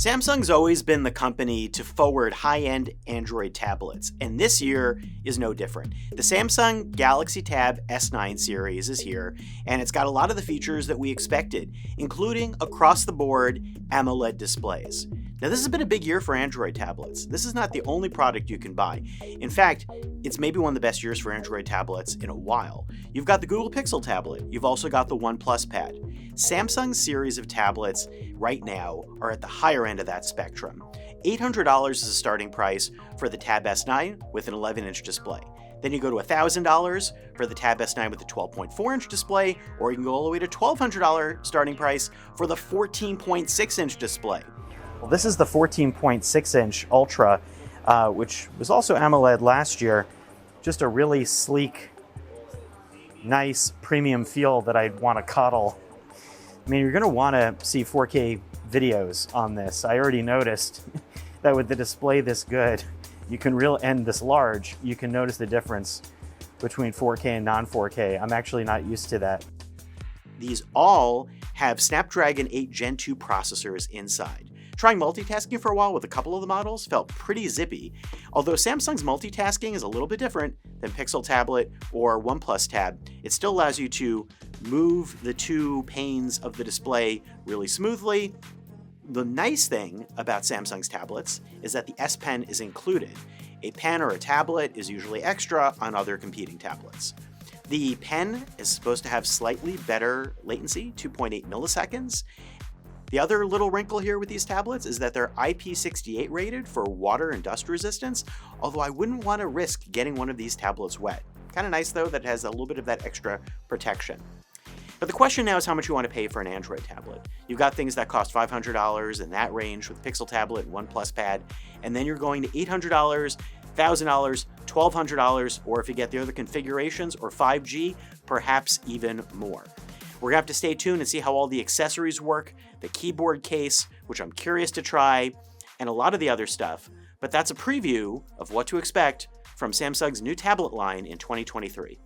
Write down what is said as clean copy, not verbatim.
Samsung's always been the company to forward high-end Android tablets, and this year is no different. The Samsung Galaxy Tab S9 series is here, and it's got a lot of the features that we expected, including across-the-board AMOLED displays. Now, this has been a big year for Android tablets. This is not the only product you can buy. In fact, it's maybe one of the best years for Android tablets in a while. You've got the Google Pixel tablet. You've also got the OnePlus Pad. Samsung's series of tablets right now are at the higher end of that spectrum. $800 is the starting price for the Tab S9 with an 11-inch display. Then you go to $1,000 for the Tab S9 with a 12.4-inch display, or you can go all the way to $1,200 starting price for the 14.6-inch display. Well, this is the 14.6-inch Ultra, which was also AMOLED last year. Just a really sleek, nice premium feel that I'd want to cuddle. I mean, you're going to want to see 4K videos on this. I already noticed that with the display this good, and this large, you can notice the difference between 4K and non-4K. I'm actually not used to that. These all have Snapdragon 8 Gen 2 processors inside. Trying multitasking for a while with a couple of the models felt pretty zippy, although Samsung's multitasking is a little bit different than Pixel Tablet or OnePlus Tab. It still allows you to move the two panes of the display really smoothly. The nice thing about Samsung's tablets is that the S Pen is included. A pen or a tablet is usually extra on other competing tablets. The pen is supposed to have slightly better latency, 2.8 milliseconds. The other little wrinkle here with these tablets is that they're IP68 rated for water and dust resistance, although I wouldn't want to risk getting one of these tablets wet. Kind of nice though that it has a little bit of that extra protection. But the question now is how much you want to pay for an Android tablet. You've got things that cost $500 in that range with Pixel Tablet and OnePlus Pad, and then you're going to $800, $1,000, $1,200, or if you get the other configurations or 5G, perhaps even more. We're gonna have to stay tuned and see how all the accessories work, the keyboard case, which I'm curious to try, and a lot of the other stuff. But that's a preview of what to expect from Samsung's new tablet line in 2023.